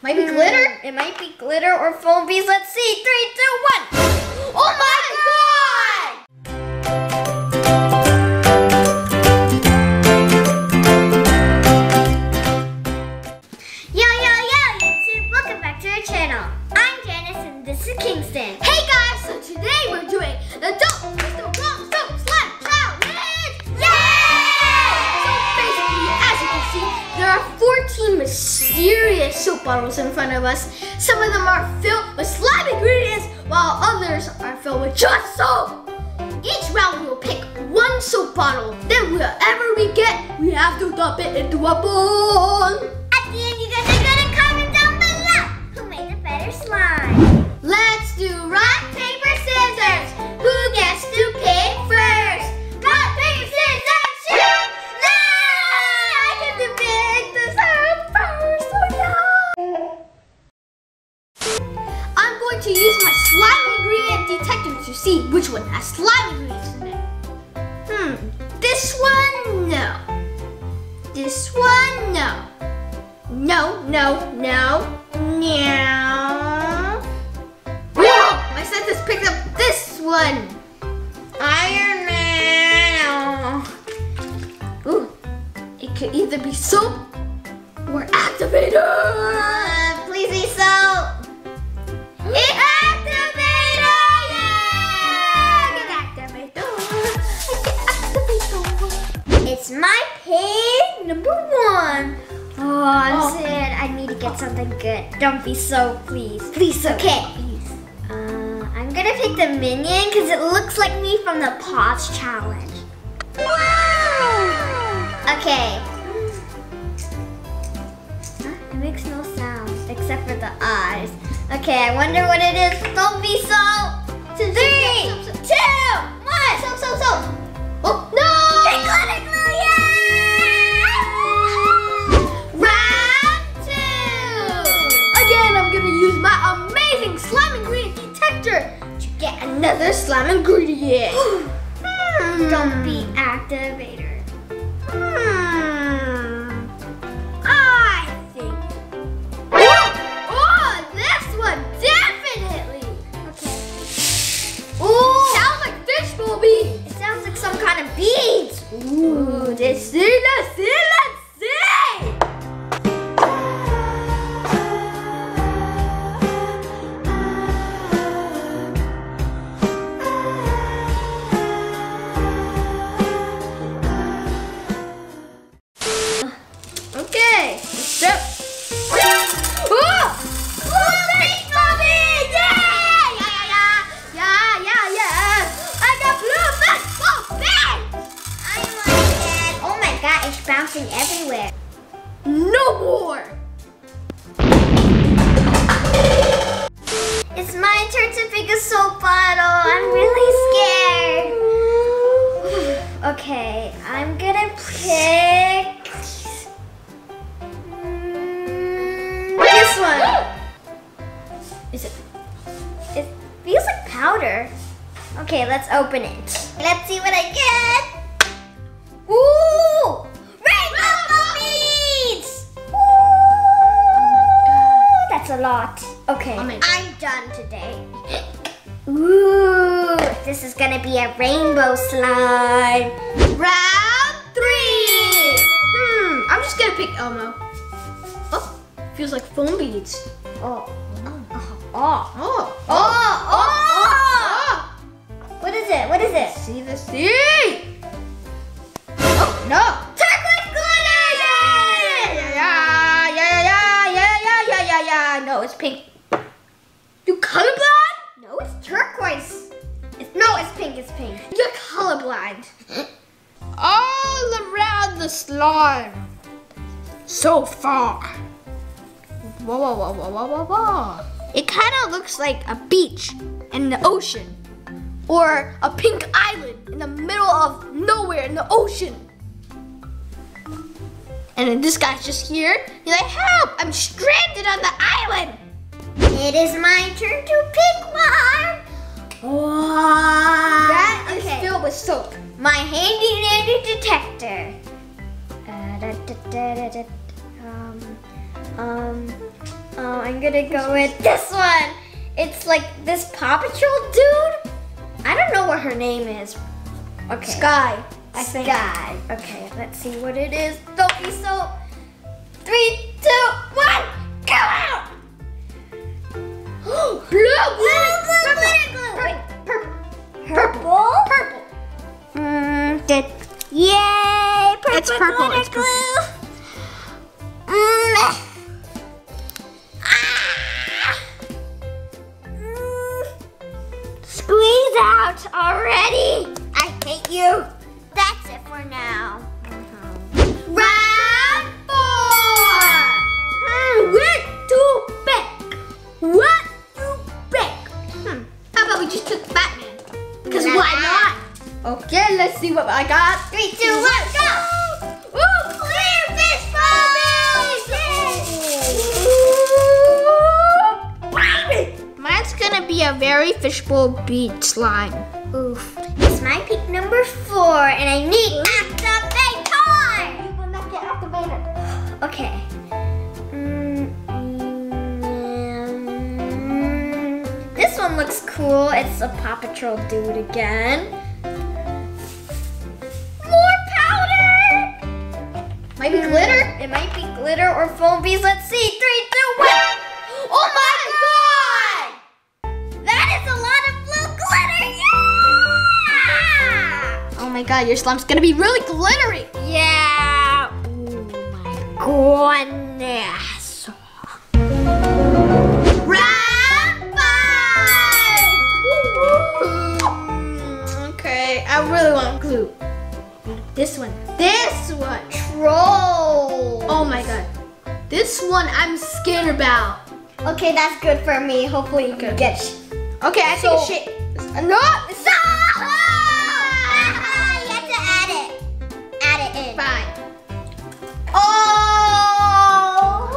Might be glitter? It might be glitter or foam beads. Let's see. 3, 2, 1. Oh my God! Yo, YouTube. Welcome back to our channel. I'm Janice and this is Kingston. Hey guys, so today we're doing the Don't Twist the Wrong Soap Slime Challenge! Yay! So basically, as you can see, there are 14 mysterious soap bottles in front of us. Some of them are filled with slime ingredients, while others are filled with just soap. Each round we will pick one soap bottle. Then whatever we get, we have to dump it into a bowl. At the end, you guys are gonna comment down below who made the better slime. Let's do rock, paper, scissors. Who gets to pick first? Rock, paper, scissors, shoot! No! I get to pick this out first. Oh yeah! I'm going to use my slime ingredient detector to see which one has slime ingredients in it. This one, no. This one, no. No. Whoa! My senses picked up this one. Iron Man. Ooh, it could either be soap or activator. Please be soap. It's activator! Yeah! Get activator. It's my pick number 1. Oh, I'm sad. I need to get something good. Don't be so, please. Please, so. Okay. Please. I'm gonna pick the minion because it looks like me from the Paws Challenge. Wow! Okay. It makes no sound except for the eyes. Okay, I wonder what it is. Don't be so. 3, 2, 1. Soap. Oh, no! Glitter glue, yeah! Round 2. Again, I'm gonna use my amazing slime ingredient detector to get another slime ingredient. Don't be activator. I think. Oh, this one definitely. Okay. Ooh, sounds like fishbowl beads. It sounds like some kind of beads. Ooh, let's see. Okay, step. Oh! I got blue baseball bats! I like it. Oh my God, it's bouncing everywhere. No more! It's my turn to pick a soap bottle. I'm really scared. Okay, I'm gonna pick this one. It feels like powder. Okay, let's open it. Let's see what I get. Ooh! Rainbow beads! Ooh! That's a lot. Okay, I'm done today. Ooh, this is gonna be a rainbow slime. Round 3. I'm just gonna pick Elmo. Oh, feels like foam beads. Oh. What is it? What is it? See the sea. Oh no! Turquoise glitter! Yeah. No, it's pink. You colorblind? No, it's turquoise. It's pink. It's pink. You're colorblind. All around the slime. So far. Whoa. It kind of looks like a beach in the ocean. Or a pink island in the middle of nowhere in the ocean. And then this guy's just here. He's like, help! I'm stranded on the island. It is my turn to pick one. Wow. That is filled with soap. My handy dandy detector. I'm gonna go with this one. It's like this Paw Patrol dude. I don't know what her name is. Okay. Sky. I think. Sky. Okay, let's see what it is. Don't be so. 3, 2, 1, go out! Blue. Wait, purple. Purple. Good. Yay! Purple. It's purple. Glitter It's purple. glue. Squeeze out already! I hate you. That's it for now. Round 4. Where to pick? What to pick? How about we just pick Batman? Because why not? Okay, let's see what I got. 3, 2, 1, go! Ooh, clear fish ball! Mine's gonna be a very fishbowl beach slime. Oof. It's my pick number 4, and I need activator! You will not get activator. Okay. This one looks cool. It's a Paw Patrol dude again. More powder! Might be glitter. It might be glitter or foam beads. Let's see. 3, 2, 1. Oh my god! That is a lot of blue glitter. Yeah! Oh my god, your slime's gonna be really glittery. Yeah. Oh my goodness. Round 5! Okay, I really want glue. This one. This one. Troll. Oh my god. This one I'm scared about. Okay, that's good for me. Hopefully you can get. Okay, I think it's shit. No! Stop! You have to add it. Add it in. Fine. Oh!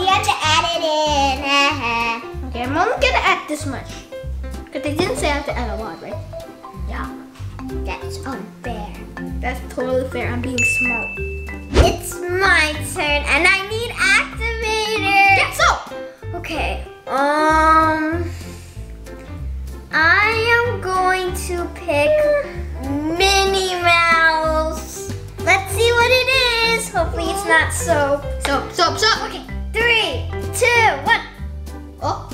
You have to add it in. Okay, I'm only gonna add this much. Because they didn't say I have to add a lot, right? Yeah. That's unfair. That's totally fair. I'm being smart. It's my turn, and I need activator. Get soap! Okay. I am going to pick Minnie Mouse. Let's see what it is. Hopefully it's not soap. Soap. Okay. 3, 2, 1. Oh.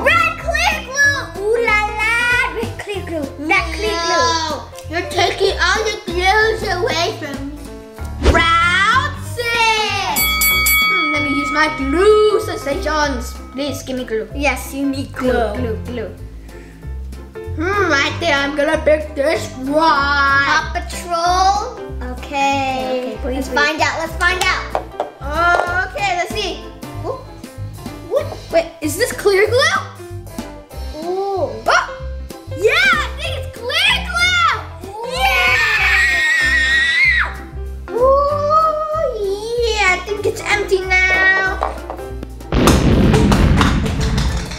Red clear glue. Ooh la la. Red clear glue. Red clear glue. No, you're taking all the glues away from me. Round 6. Let me use my glue sensations. Please give me glue. Yes, you need glue. Glue. I think I'm gonna pick this one. Paw Patrol. Okay. Please. Let's find out. Okay, let's see. Ooh. What? Wait, is this clear glue? Ooh. Oh! Yeah, I think it's clear glue! Yeah! Ooh, yeah, I think it's empty now.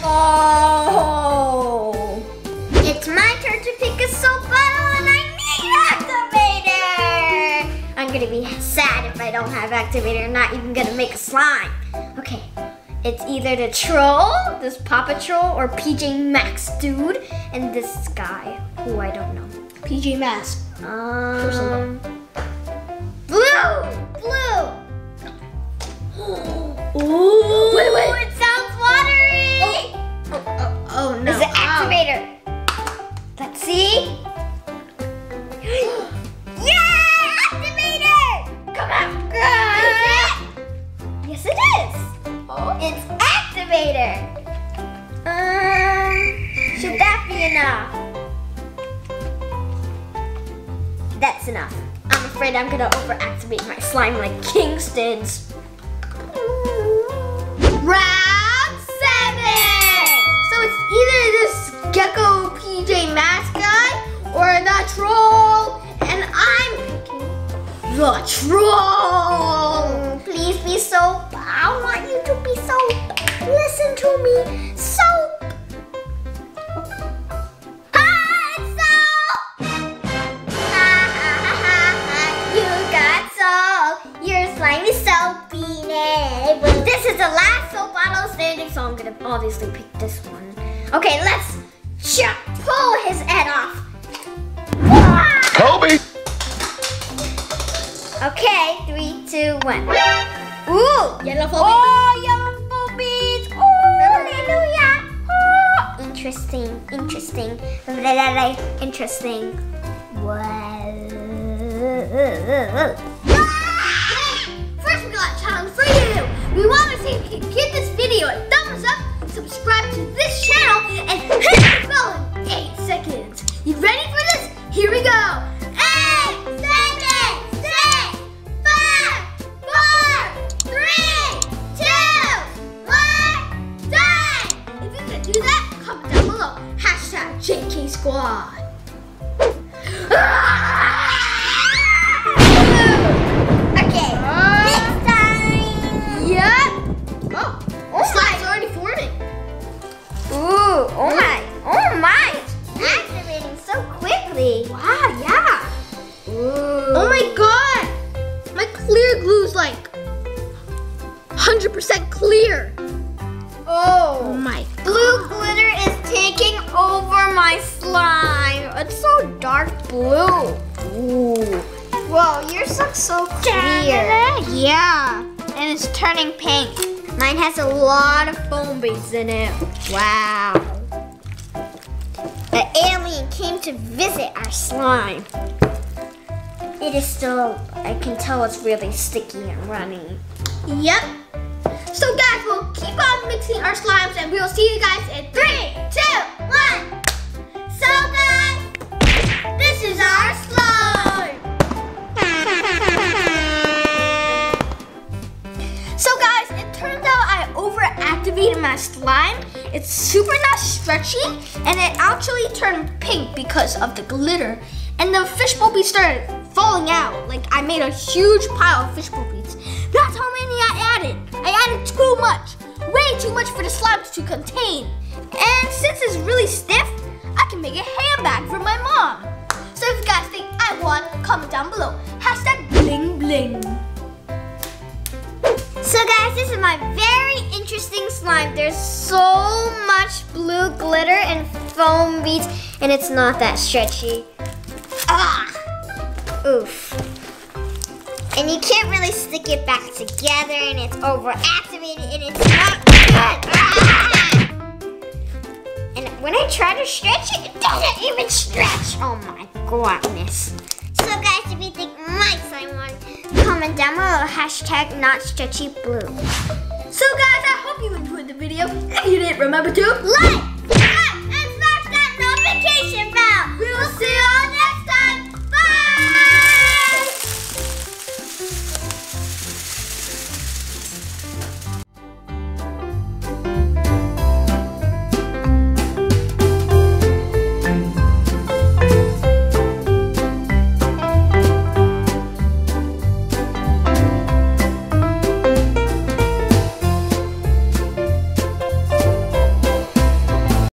Oh! It's my turn to pick a soap bottle, and I need activator! I'm gonna be sad if I don't have activator. I'm not even gonna make a slime. Okay. It's either the troll, this Paw Patrol, or PJ Masks dude, and this guy, who I don't know. PJ Masks. Blue! Ooh! Wait. It sounds watery! Oh no. It's an activator. Let's see. Yeah! Activator! Come on, guys! Yes, it is. It's activator. Should that be enough? That's enough. I'm afraid I'm gonna overactivate my slime like Kingston's. Round 7. So it's either this gecko PJ Masks guy or the troll, and I'm picking the troll. Please be soap. I want you to be soap. Listen to me. Soap. It's soap. You got soap. Your slime is soapy. But this is the last soap outstanding, so I'm gonna obviously pick this one. Okay, let's pull his head off. Kobe! Okay, 3, 2, 1. Ooh! Yellow foam. Oh, yellow foam beads! Oh, hallelujah! Oh, interesting. Interesting. Wow. First, we got a challenge for you. We want to see if you can give this video a thumbs up, subscribe to this channel, and hit the bell in 8 seconds. You ready for this? Here we go. 8, 7, 6, 5, 4, 3, 2, 1, done. If you can do that, comment down below. #JKSquad. Okay, next time. Yep. Oh, slide's already forming. Ooh, oh my. It's activating so quickly. Wow, yeah. Ooh. Oh my god. My clear glue's like 100% clear. Oh. My Blue glitter is taking over my slime. It's so dark blue. Ooh. Whoa, yours looks so clear. Yeah. And it's turning pink. Mine has a lot of foam beads in it. Wow. The alien came to visit our slime. It is still, I can tell it's really sticky and runny. Yep. So guys, we'll keep on mixing our slimes and we'll see you guys in 3, 2, 1. So guys, this is our slime. So guys, it turns out I overactivated my slime. It's super not stretchy and it actually turned pink because of the glitter. And the fishbowl beads started falling out. Like I made a huge pile of fishbowl beads. That's how many I added. I added too much. Way too much for the slimes to contain. And since it's really stiff, I can make a handbag for my mom. So if you guys think I won, comment down below. #bling So guys, this is my very interesting slime. There's so much blue glitter and foam beads, and it's not that stretchy. Ah! Oof. And you can't really stick it back together, and it's overactivated, and it's not good. Ah! And when I try to stretch it, it doesn't even stretch. Oh my goodness. So guys, if you think my slime won, comment down below #NotStretchyBlue. So guys, I hope you enjoyed the video. If you didn't, remember to like,